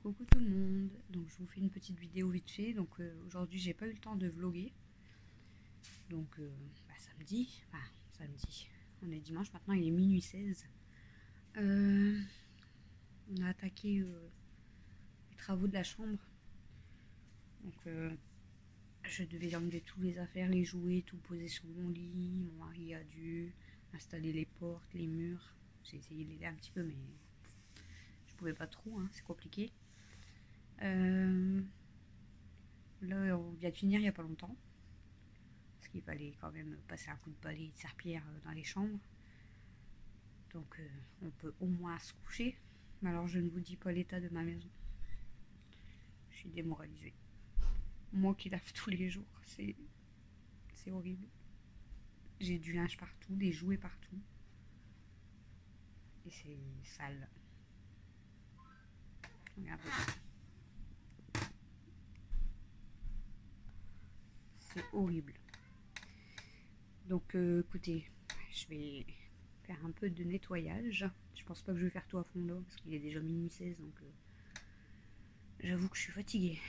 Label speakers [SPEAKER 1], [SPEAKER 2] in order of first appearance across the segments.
[SPEAKER 1] Coucou tout le monde, donc je vous fais une petite vidéo vite fait. Donc aujourd'hui j'ai pas eu le temps de vlogger. Donc samedi, on est dimanche maintenant, il est minuit 16. On a attaqué les travaux de la chambre. Donc je devais enlever tous les affaires, les jouets, tout poser sur mon lit. Mon mari a dû installer les portes, les murs. J'ai essayé de l'aider un petit peu mais je pouvais pas trop, hein, c'est compliqué. Là on vient de finir il n'y a pas longtemps parce qu'il fallait quand même passer un coup de balai et de serpillière dans les chambres, donc on peut au moins se coucher. Mais alors je ne vous dis pas l'état de ma maison, je suis démoralisée. Moi qui lave tous les jours, c'est horrible. J'ai du linge partout, des jouets partout et c'est sale. Regardez. C'est horrible. Donc écoutez, je vais faire un peu de nettoyage. Je pense pas que je vais faire tout à fond là parce qu'il est déjà minuit 16, donc j'avoue que je suis fatiguée.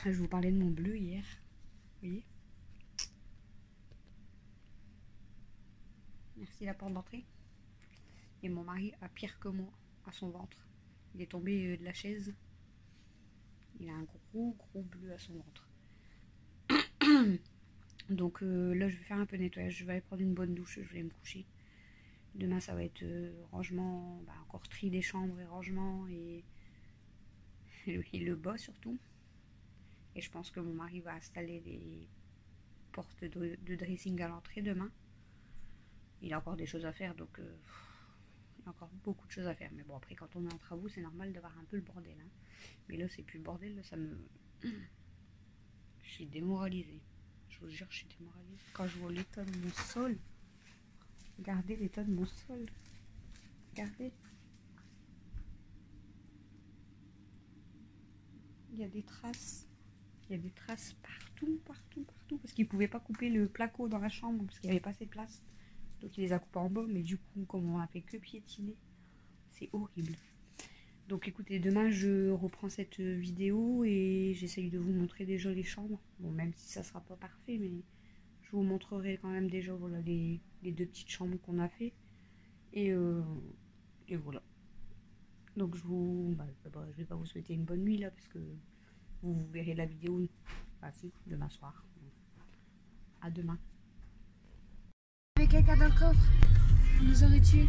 [SPEAKER 1] Je vous parlais de mon bleu hier, vous voyez. Merci la porte d'entrée. Et mon mari a pire que moi à son ventre. Il est tombé de la chaise. Il a un gros bleu à son ventre. Donc là je vais faire un peu de nettoyage, je vais aller prendre une bonne douche, je vais aller me coucher. Demain ça va être rangement, encore tri des chambres et rangement et le bas surtout. Et je pense que mon mari va installer les portes de dressing à l'entrée demain. Il a encore des choses à faire, donc il y a encore beaucoup de choses à faire. Mais bon, après quand on est en travaux c'est normal d'avoir un peu le bordel, hein. Mais là c'est plus le bordel, là, ça me... Je suis démoralisée. Je vous jure, je suis démoralisée. Quand je vois l'état de mon sol. Regardez l'état de mon sol. Regardez. Il y a des traces. Il y a des traces partout. Parce qu'ils ne pouvaient pas couper le placo dans la chambre. Parce qu'il n'y avait pas assez de place. Donc il les a coupés en bas. Mais du coup, comme on a fait que piétiner, c'est horrible. Donc écoutez, demain je reprends cette vidéo et j'essaye de vous montrer déjà les chambres. Bon, même si ça sera pas parfait, mais je vous montrerai quand même déjà, voilà, les deux petites chambres qu'on a fait. Et voilà. Donc je vous... je vais pas vous souhaiter une bonne nuit là, parce que vous verrez la vidéo demain soir. À demain.
[SPEAKER 2] Avec quelqu'un dans le coffre, on nous aurait tué.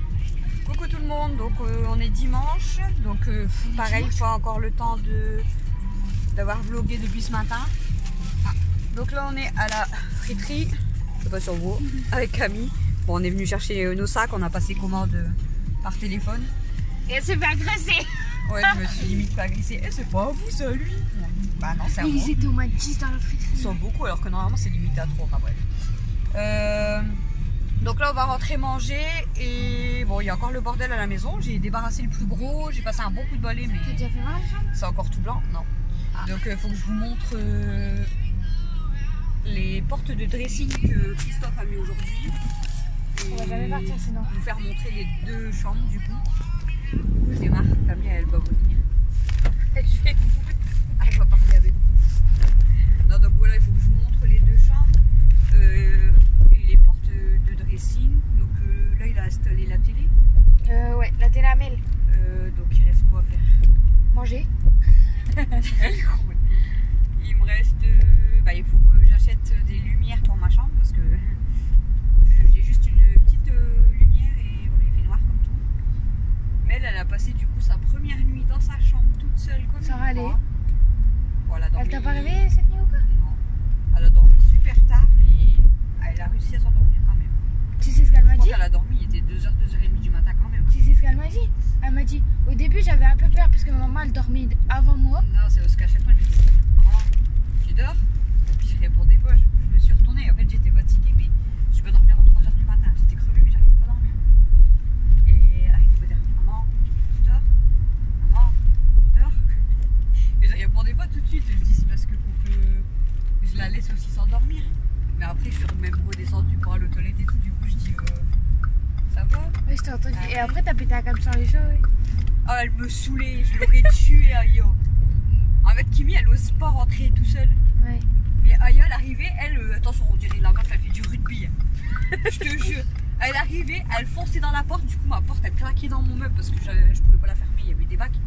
[SPEAKER 1] Coucou tout le monde, donc on est dimanche, donc pareil, pas encore le temps d'avoir vlogué depuis ce matin. Donc là on est à la friterie, je sais pas sur vous, avec Camille. Bon, on est venu chercher nos sacs, on a passé commande par téléphone.
[SPEAKER 2] Et elle s'est fait agresser.
[SPEAKER 1] Ouais, je me suis limite pas agressée. Eh, c'est pas à vous ça, lui? Bah non, c'est à moi.
[SPEAKER 2] Ils étaient au moins 10 dans la friterie.
[SPEAKER 1] Ils sont beaucoup alors que normalement c'est limité à 3, enfin bref. Donc là on va rentrer manger et bon, il y a encore le bordel à la maison. J'ai débarrassé le plus gros, j'ai passé un bon coup de balai mais
[SPEAKER 2] T'as déjà fait mal?
[SPEAKER 1] c'est encore tout blanc, non. Donc il faut que je vous montre les portes de dressing que Christophe a mis aujourd'hui.
[SPEAKER 2] On va jamais partir sinon.
[SPEAKER 1] Vous faire montrer les deux chambres du coup. Je démarre, Camille elle va revenir. Je vais vous... elle va parler avec vous. Non, donc voilà, il faut que je vous montre les deux chambres. Et les portes de dressing. Donc là il a installé la télé.
[SPEAKER 2] Ouais, la télé à Mel.
[SPEAKER 1] Donc il reste quoi à faire?
[SPEAKER 2] Manger.
[SPEAKER 1] Il me reste il faut que j'achète des lumières pour ma chambre parce que j'ai juste une petite lumière et voilà, il fait noir comme tout. Mais elle a passé du coup sa première nuit dans sa chambre toute seule comme
[SPEAKER 2] Ça va aller.
[SPEAKER 1] Voilà,
[SPEAKER 2] Elle t'a pas réveillée cette nuit ou quoi?
[SPEAKER 1] Non, elle a dormi super tard et elle a réussi à s'endormir quand même.
[SPEAKER 2] Tu sais ce qu'elle m'a
[SPEAKER 1] Je crois
[SPEAKER 2] dit?
[SPEAKER 1] qu'elle a dormi, il était 2h, 2h30 du matin quand même.
[SPEAKER 2] Tu sais ce qu'elle m'a dit? Elle m'a dit, au début j'avais un peu peur parce que maman elle dormait avant moi.
[SPEAKER 1] Non, c'est parce qu'à chaque fois je lui disais, maman, tu dors? Puis je répondais pas, je me suis retournée. En fait j'étais fatiguée, mais je peux dormir à 3h du matin. J'étais crevée, mais j'arrivais pas à dormir. Et elle arrêtait pas de dire, maman, tu dors? Maman, tu dors? Et je répondais pas tout de suite. Je dis, c'est parce que pour que je la laisse aussi s'endormir. Mais après, je suis même redescendue pour aller aux toilettes et tout. Du coup, je dis, ça va?
[SPEAKER 2] Oui, je t'ai entendu. Et après t'as pété un câble sur les cheveux. Oui.
[SPEAKER 3] Ah, elle me saoulait, je l'aurais tuée, Aya. En fait, Kimi, elle ose pas rentrer tout seule.
[SPEAKER 2] Ouais.
[SPEAKER 3] Mais Aya, elle arrivait, elle, attention, on dirait la meuf, elle fait du rugby. Je te jure. Elle arrivait, elle fonçait dans la porte, du coup, ma porte, elle claquait dans mon meuble parce que je pouvais pas la fermer, il y avait des bacs.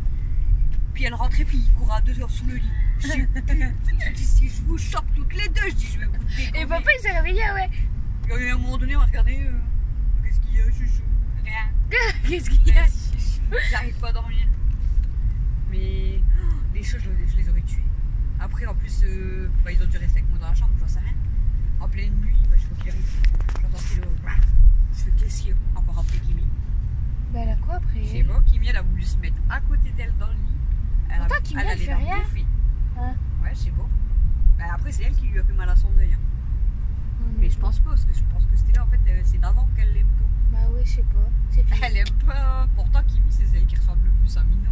[SPEAKER 3] Puis elle rentrait, puis il courait à 2 heures sous le lit. Je dis, si je vous chope toutes les deux, je dis, je vais vous dégommer.
[SPEAKER 2] Et papa, il s'est réveillé, ouais.
[SPEAKER 3] Et à un moment donné, on a regardé, qu'est-ce qu'il y a, chouchou? Rien.
[SPEAKER 2] Qu'est-ce qu'il y a?
[SPEAKER 3] J'arrive pas à dormir. Mais les chats, je les aurais tués. Après, en plus, ils ont dû rester avec moi dans la chambre, j'en sais rien. En pleine nuit, je faut qu'il arrive. J'entends le. Je fais qu'est-ce qu'il y a encore après Kimi.
[SPEAKER 2] Bah, elle a quoi après?
[SPEAKER 3] Je sais pas, Kimi, elle a voulu se mettre à côté d'elle dans le lit.
[SPEAKER 2] Pourtant, Kimi, elle fait rien.
[SPEAKER 3] Hein? Ouais, je sais pas. Bah, après, c'est elle qui lui a fait mal à son œil. Hein. Mais je pense pas, parce que je pense que c'était là, en fait, c'est d'avant qu'elle l'aime pas.
[SPEAKER 2] Bah, ouais, je sais pas. C'est fini.
[SPEAKER 3] Elle aime pas. Pourtant, Kimi, c'est celle qui ressemble le plus à Minon.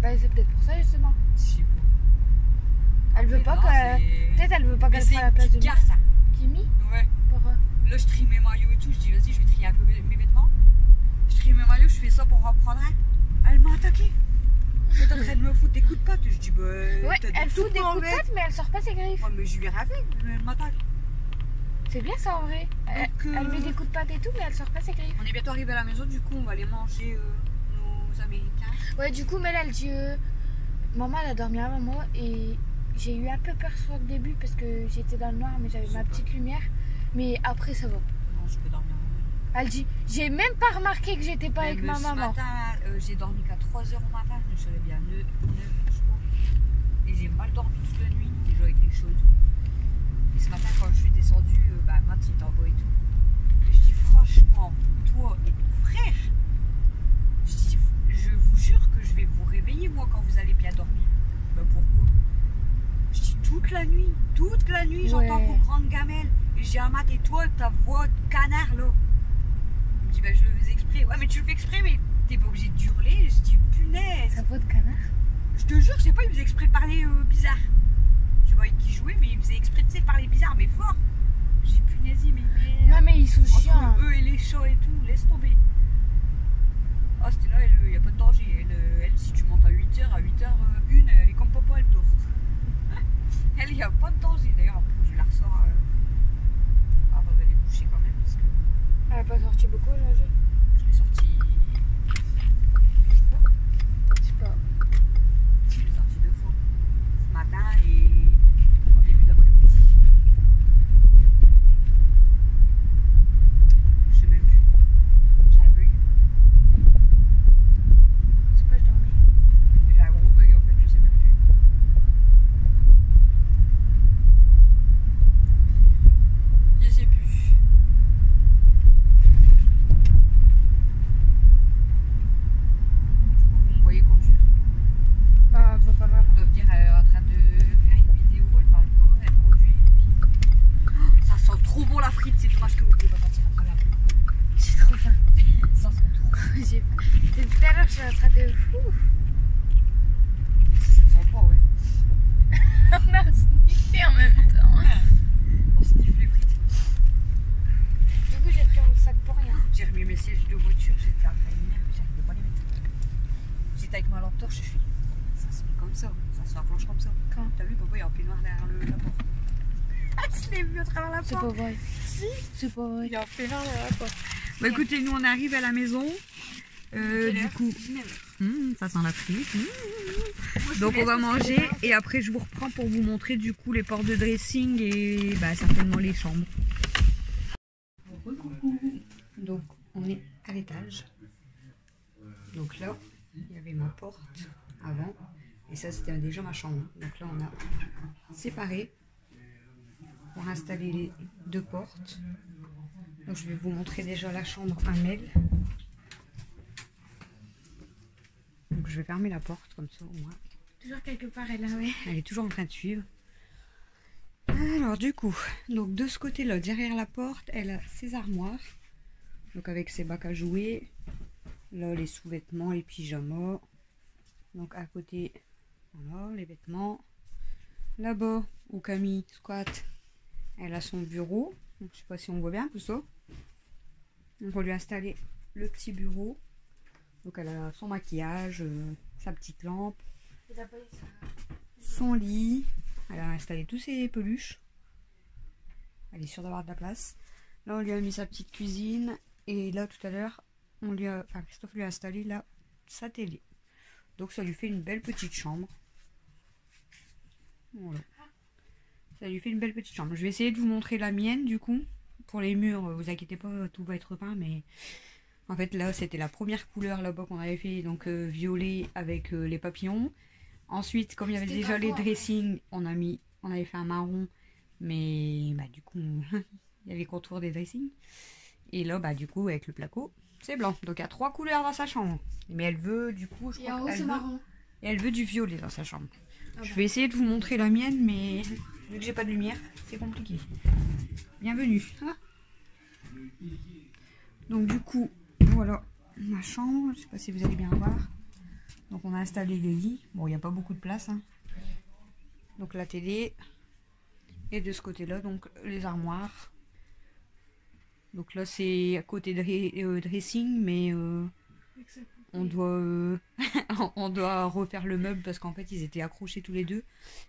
[SPEAKER 2] Bah, c'est peut-être pour ça, justement.
[SPEAKER 3] Je sais pas.
[SPEAKER 2] Elle veut pas
[SPEAKER 3] Non,
[SPEAKER 2] qu'elle. Peut-être elle veut pas qu'elle prenne la place de
[SPEAKER 3] garce, ça.
[SPEAKER 2] Kimi.
[SPEAKER 3] Ouais.
[SPEAKER 2] Pourquoi?
[SPEAKER 3] Là, je trie mes maillots et tout. Je dis, vas-y, je vais trier un peu mes vêtements. Je trie mes maillots, je fais ça pour reprendre un. Elle m'a attaqué. Elle est en train de me foutre des coups de patte. Je dis, bah.
[SPEAKER 2] Ouais, elle fout des coups de patte, mais elle sort pas ses griffes.
[SPEAKER 3] Ouais, mais je lui ai ravé, elle m'attaque.
[SPEAKER 2] C'est bien ça en vrai. Elle met des coups de patte et tout, mais elle sort pas ses griffes.
[SPEAKER 3] On est bientôt arrivé à la maison, du coup, on va aller manger nos Américains.
[SPEAKER 2] Ouais, du coup, Mel, elle dit maman, elle a dormi avant moi et j'ai eu un peu peur sur le début parce que j'étais dans le noir, mais j'avais ma petite lumière. Mais après, ça va.
[SPEAKER 3] Non, je peux dormir.
[SPEAKER 2] Elle dit j'ai même pas remarqué que j'étais pas avec ma maman.
[SPEAKER 3] Ce matin, j'ai dormi qu'à 3h au matin, je me suis réveillée à 9h, je crois. Et j'ai mal dormi toute la nuit, déjà avec les choses. Et ce matin, quand je suis descendue, Matt il était en bas et tout. Et je dis franchement, toi et ton frère, je vous jure que je vais vous réveiller moi quand vous allez bien dormir. Bah pourquoi? Je dis toute la nuit, j'entends vos grandes gamelles. Et j'ai un Matt et toi, ta voix de canard là. Il me dit bah je le faisais exprès. Ouais mais tu le fais exprès mais t'es pas obligé d'hurler. Je dis punaise.
[SPEAKER 2] Sa voix de canard?
[SPEAKER 3] Je te jure, je sais pas, il faisait exprès de parler bizarre. Je sais pas avec qui jouait, mais il faisait exprès de parler bizarre, mais fort. J'ai punaise, mais merde.
[SPEAKER 2] Non mais ils sont chiants.
[SPEAKER 3] Entre eux et les chats et tout, laisse tomber. Ah c'était là, il n'y a pas de danger. Elle, si tu montes à 8h, à 8h01, elle est comme papa, elle dort. Elle, il n'y a pas de danger. D'ailleurs, je la ressors avant d'aller coucher quand même, parce que
[SPEAKER 2] Elle a pas sorti beaucoup aujourd'hui?
[SPEAKER 3] je l'ai sortie. Je sais pas.
[SPEAKER 2] Je sais pas.
[SPEAKER 3] Je l'ai sortie 2 fois. Ce matin et en début d'après-midi. Je sais même plus. J'ai un bug.
[SPEAKER 2] C'est pas je dormais.
[SPEAKER 3] J'ai un gros bug en fait, je sais même plus. Je sais plus. Vous me voyez conduire.
[SPEAKER 2] Bah, faut pas vraiment.
[SPEAKER 3] Ils doivent dire elle est en train de faire une vidéo, elle parle pas, elle conduit. Puis... Oh, ça sent trop bon la frite, c'est dommage que vous pouvez pas sentir à travers.
[SPEAKER 2] J'ai trop faim.
[SPEAKER 3] Ça sent trop.
[SPEAKER 2] J'ai faim. Depuis tout à l'heure, je suis en train de fou.
[SPEAKER 3] Ça sent pas, ouais.
[SPEAKER 2] On a sniffé en même temps.
[SPEAKER 3] On sniffe les frites.
[SPEAKER 2] Du coup, j'ai pris un sac pour rien.
[SPEAKER 3] J'ai remis mes sièges de voiture, j'étais en train de m'énerver, j'arrivais pas à les mettre. J'étais avec ma lampe torche, je fais. Ça se met comme ça, ça se enclenche comme ça.
[SPEAKER 2] Quand?
[SPEAKER 3] T'as vu, papa, il y a un peignoir derrière la porte. Ah, je l'ai vu à travers la porte.
[SPEAKER 2] C'est pas vrai.
[SPEAKER 3] Si.
[SPEAKER 2] C'est pas vrai.
[SPEAKER 3] Il y a un peignoir derrière la porte. Bah écoutez, nous on arrive à la maison. Du coup, ça sent la frite. Donc on va manger et après je vous reprends pour vous montrer du coup les portes de dressing et certainement les chambres. Donc on est à l'étage. Donc là, il y avait ma porte avant et ça c'était déjà ma chambre. Donc là on a séparé pour installer les 2 portes. Donc je vais vous montrer déjà la chambre à Mel. Donc je vais fermer la porte comme ça au moins.
[SPEAKER 2] Toujours quelque part, elle a, ouais.
[SPEAKER 3] Elle est toujours en train de suivre. Alors du coup, donc de ce côté-là, derrière la porte, elle a ses armoires. Donc avec ses bacs à jouer. Là les sous-vêtements, les pyjamas. Donc à côté, voilà, les vêtements. Là-bas, où Camille squatte, elle a son bureau. Donc, je sais pas si on voit bien tout ça. Donc on lui a installé le petit bureau. Donc elle a son maquillage, sa petite lampe,
[SPEAKER 2] Et t'as pas dit ça.
[SPEAKER 3] son lit. Elle a installé tous ses peluches. Elle est sûre d'avoir de la place. Là on lui a mis sa petite cuisine. Et là tout à l'heure, Christophe lui a installé là sa télé. Donc ça lui fait une belle petite chambre. Voilà. Ça lui fait une belle petite chambre. Je vais essayer de vous montrer la mienne du coup. Pour les murs, vous inquiétez pas, tout va être peint, mais en fait là c'était la première couleur là-bas qu'on avait fait, donc violet avec les papillons. Ensuite, comme il y avait déjà les dressings, on avait fait un marron, mais bah du coup il y a les contours des dressings. Et là bah du coup avec le placo, c'est blanc. Donc il y a 3 couleurs dans sa chambre. Mais elle veut du coup, je
[SPEAKER 2] Et
[SPEAKER 3] crois
[SPEAKER 2] en haut, c'est marron.
[SPEAKER 3] et elle veut du violet dans sa chambre.
[SPEAKER 2] Ah
[SPEAKER 3] Je
[SPEAKER 2] bon.
[SPEAKER 3] vais essayer de vous montrer la mienne, mais vu que j'ai pas de lumière, c'est compliqué. Bienvenue. Ah. Donc du coup, voilà ma chambre. Je sais pas si vous allez bien voir. Donc on a installé les lits. Bon, il n'y a pas beaucoup de place. Hein. Donc la télé. Et de ce côté-là, donc les armoires. Donc là, c'est à côté de dressing, mais on doit, on doit refaire le meuble parce qu'en fait, ils étaient accrochés tous les deux.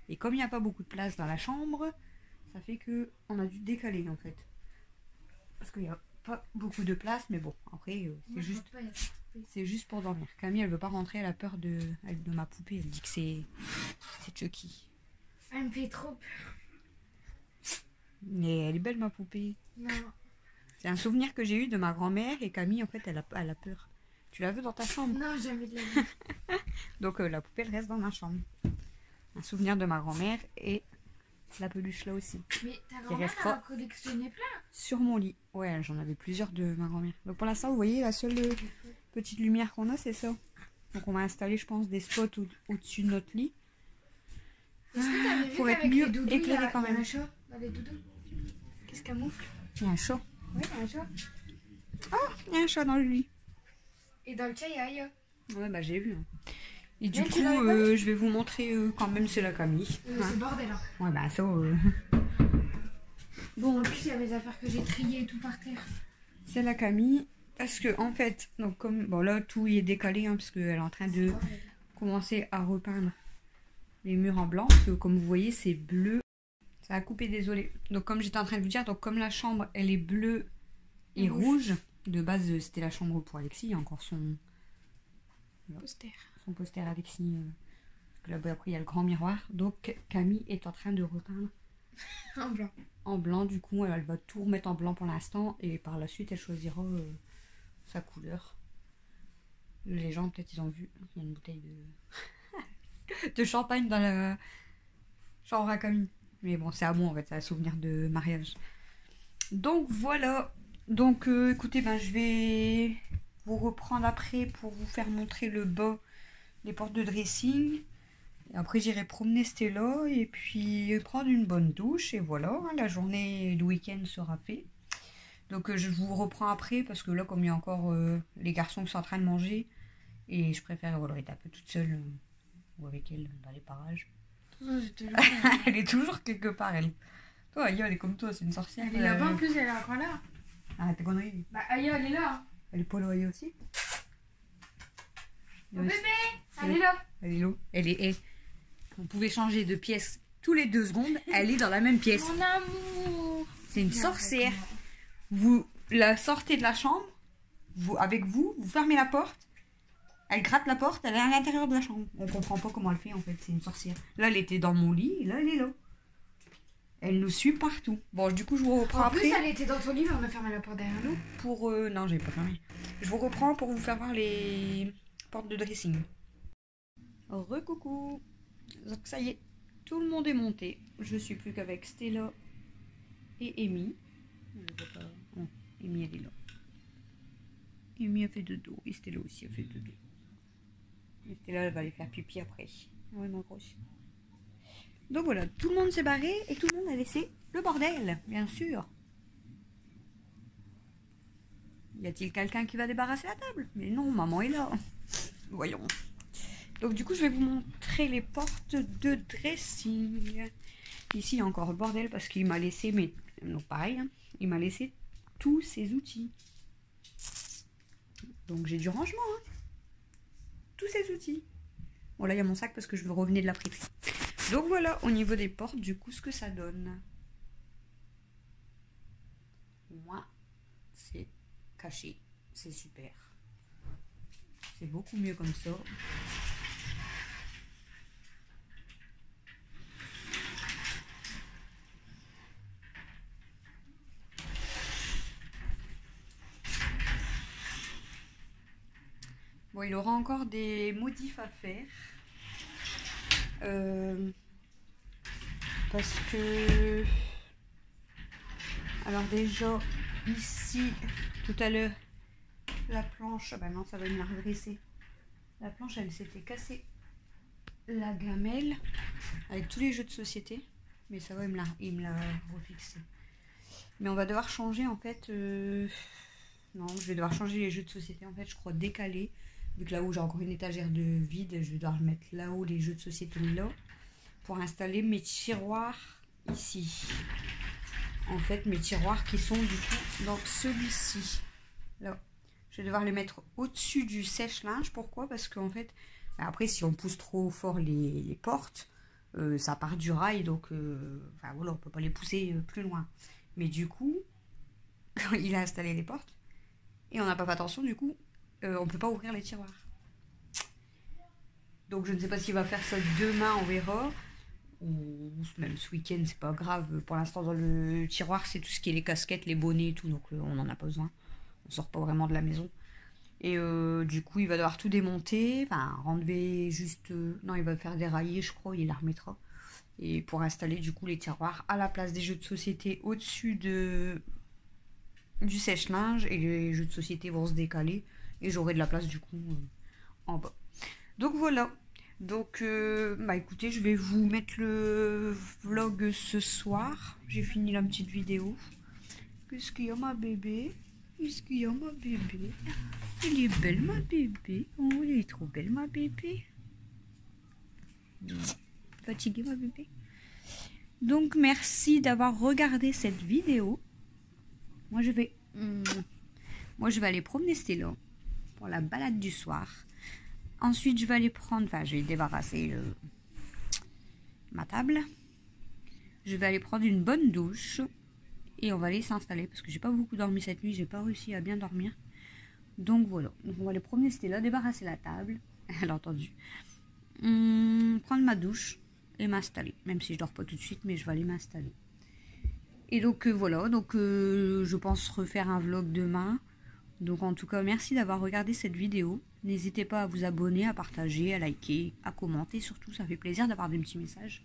[SPEAKER 3] Et comme il n'y a pas beaucoup de place dans la chambre, ça fait que on a dû décaler en fait. Parce qu'il n'y a pas beaucoup de place, mais bon, après, c'est juste pour dormir. Camille, elle veut pas rentrer, elle a peur de ma poupée. Elle dit que c'est Chucky.
[SPEAKER 2] Elle me fait trop peur.
[SPEAKER 3] Mais elle est belle, ma poupée.
[SPEAKER 2] Non.
[SPEAKER 3] C'est un souvenir que j'ai eu de ma grand-mère et Camille, en fait, elle a peur. Tu la veux dans ta chambre?
[SPEAKER 2] Non, jamais de la vie.
[SPEAKER 3] Donc la poupée, elle reste dans ma chambre. Un souvenir de ma grand-mère et la peluche là aussi.
[SPEAKER 2] Mais ta grand-mère
[SPEAKER 3] restera
[SPEAKER 2] a collectionné plein.
[SPEAKER 3] sur mon lit. Ouais, j'en avais plusieurs de ma grand-mère. Donc pour l'instant, vous voyez, la seule petite lumière qu'on a, c'est ça. Donc on va installer, je pense, des spots au-dessus de notre lit.
[SPEAKER 2] Est-ce que t'avais vu
[SPEAKER 3] Pour être
[SPEAKER 2] qu'avec
[SPEAKER 3] mieux
[SPEAKER 2] les doudous,
[SPEAKER 3] éclairé quand
[SPEAKER 2] il y a
[SPEAKER 3] même.
[SPEAKER 2] un chat dans les doudous? Qu'est-ce qu'un moufle?
[SPEAKER 3] Il y a un chat.
[SPEAKER 2] Oui, il y a un chat.
[SPEAKER 3] Il y a un chat dans le lit.
[SPEAKER 2] Et dans le chat, il y a Aya.
[SPEAKER 3] Ouais, bah j'ai vu. Hein. Et du
[SPEAKER 2] Mais
[SPEAKER 3] coup,
[SPEAKER 2] tu l'avais pas
[SPEAKER 3] je vais vous montrer quand même, c'est la Camille.
[SPEAKER 2] C'est
[SPEAKER 3] Hein.
[SPEAKER 2] le bordel. Hein.
[SPEAKER 3] Ouais, bah ça...
[SPEAKER 2] Bon, en plus, il y a mes affaires que j'ai triées et tout par terre.
[SPEAKER 3] C'est la Camille. Parce que, en fait, donc comme... Bon, là, tout y est décalé, hein, parce qu'elle est en train de commencer à repeindre les murs en blanc. Parce que, comme vous voyez, c'est bleu. Ça a coupé, désolé. Donc, comme j'étais en train de vous dire, donc comme la chambre, elle est bleue et rouge. De base, c'était la chambre pour Alexis. Il y a encore son poster Alexis. Parce que là-bas, après, il y a le grand miroir. Donc, Camille est en train de repeindre
[SPEAKER 2] En blanc.
[SPEAKER 3] en blanc. Du coup, elle va tout remettre en blanc pour l'instant. Et par la suite, elle choisira sa couleur. Les gens, peut-être, ils ont vu. Il y a une bouteille de champagne dans la chambre à Camille. Mais bon, c'est à moi, en fait. C'est un souvenir de mariage. Donc, voilà. Donc, écoutez, ben, je vais vous reprendre après pour vous faire montrer le bas, les portes de dressing. Et après, j'irai promener Stella et puis prendre une bonne douche. Et voilà, hein, la journée du week-end sera faite. Donc, je vous reprends après parce que là, comme il y a encore les garçons qui sont en train de manger, et je préfère voilà, être un peu toute seule ou avec elle dans les parages. Elle est toujours quelque part, elle. Toi, Aya, elle est comme toi, c'est une sorcière.
[SPEAKER 2] Elle est là-bas en plus, elle est encore là.
[SPEAKER 3] Ah, t'es connerie.
[SPEAKER 2] Bah, Aya, elle est là.
[SPEAKER 3] Elle est pas là, Aya aussi.
[SPEAKER 2] Oh, bébé, elle est là.
[SPEAKER 3] Elle est là. Elle est. Vous pouvez changer de pièce tous les 2 secondes. Elle est dans la même pièce.
[SPEAKER 2] Mon amour.
[SPEAKER 3] C'est une sorcière. Vous la sortez de la chambre. Avec vous fermez la porte. Elle gratte la porte. Elle est à l'intérieur de la chambre. On comprend pas comment elle fait en fait. C'est une sorcière. Là, elle était dans mon lit. Et là, elle est là. Elle nous suit partout. Bon, du coup, je vous reprends
[SPEAKER 2] En
[SPEAKER 3] après.
[SPEAKER 2] plus, elle était dans ton lit, mais on a fermé la porte derrière nous.
[SPEAKER 3] Pour non, j'ai pas fermé. Je vous reprends pour vous faire voir les portes de dressing. Recoucou. Donc ça y est, tout le monde est monté. Je suis plus qu'avec Stella et Amy. Non, Amy elle est là. Amy a fait dodo et Stella aussi a fait dodo. Et Stella elle va aller faire pipi après. Ouais ma grosse. Donc voilà, tout le monde s'est barré et tout le monde a laissé le bordel, bien sûr. Y a-t-il quelqu'un qui va débarrasser la table? Mais non, maman est là. Voyons. Donc du coup, je vais vous montrer les portes de dressing. Ici, il y a encore le bordel parce qu'il m'a laissé, mais non, pareil, hein, il m'a laissé tous ses outils. Donc j'ai du rangement. Hein. tous ces outils. Bon là il y a mon sac parce que je revenais de la friterie. Donc voilà au niveau des portes du coup ce que ça donne. Moi c'est caché, c'est super. C'est beaucoup mieux comme ça. Bon, il aura encore des modifs à faire. Parce que... Alors déjà, ici, tout à l'heure, la planche... Ah bah non, ça va me la redresser. La planche, elle s'était cassée la gamelle avec tous les jeux de société. Mais ça va, il me l'a refixé. Mais on va devoir changer, en fait... Non, je vais devoir changer les jeux de société, en fait, je crois décaler. Vu que là-haut j'ai encore une étagère de vide, je vais devoir mettre là-haut les jeux de société là pour installer mes tiroirs ici. En fait, mes tiroirs qui sont du coup dans celui-ci. Là, je vais devoir les mettre au-dessus du sèche-linge. Pourquoi? Parce qu'en fait, après si on pousse trop fort les portes, ça part du rail, donc enfin voilà, on peut pas les pousser plus loin. Mais du coup, quand il a installé les portes et on n'a pas fait attention, du coup. On peut pas ouvrir les tiroirs. Donc je ne sais pas s'il va faire ça demain, on verra. Ou même ce week-end, c'est pas grave. Pour l'instant, dans le tiroir, c'est tout ce qui est les casquettes, les bonnets et tout. Donc on n'en a pas besoin. On sort pas vraiment de la maison. Et du coup, il va devoir tout démonter. Enfin, enlever juste... non, il va faire dérailler, je crois. Il la remettra. Et pour installer du coup les tiroirs à la place des jeux de société au-dessus du sèche-linge. Et les jeux de société vont se décaler. Et j'aurai de la place du coup en bas. Donc voilà. Donc bah écoutez, je vais vous mettre le vlog ce soir. J'ai fini la petite vidéo. Qu'est-ce qu'il y a ma bébé? Qu'est-ce qu'il y a ma bébé? Elle est belle ma bébé. Oh, elle est trop belle ma bébé. Fatiguée ma bébé. Donc merci d'avoir regardé cette vidéo. Moi je vais aller promener Stella pour la balade du soir. Ensuite, je vais aller prendre... Enfin, je vais débarrasser ma table. Je vais aller prendre une bonne douche. Et on va aller s'installer. Parce que j'ai pas beaucoup dormi cette nuit. J'ai pas réussi à bien dormir. Donc voilà. Donc on va aller promener Stella, débarrasser la table. Elle a entendu. Prendre ma douche et m'installer. Même si je dors pas tout de suite, mais je vais aller m'installer. Et donc voilà. Donc je pense refaire un vlog demain. Donc en tout cas, merci d'avoir regardé cette vidéo. N'hésitez pas à vous abonner, à partager, à liker, à commenter. Surtout, ça fait plaisir d'avoir des petits messages.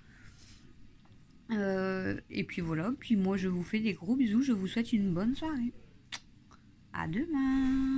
[SPEAKER 3] Et puis voilà. Puis moi, je vous fais des gros bisous. Je vous souhaite une bonne soirée. À demain.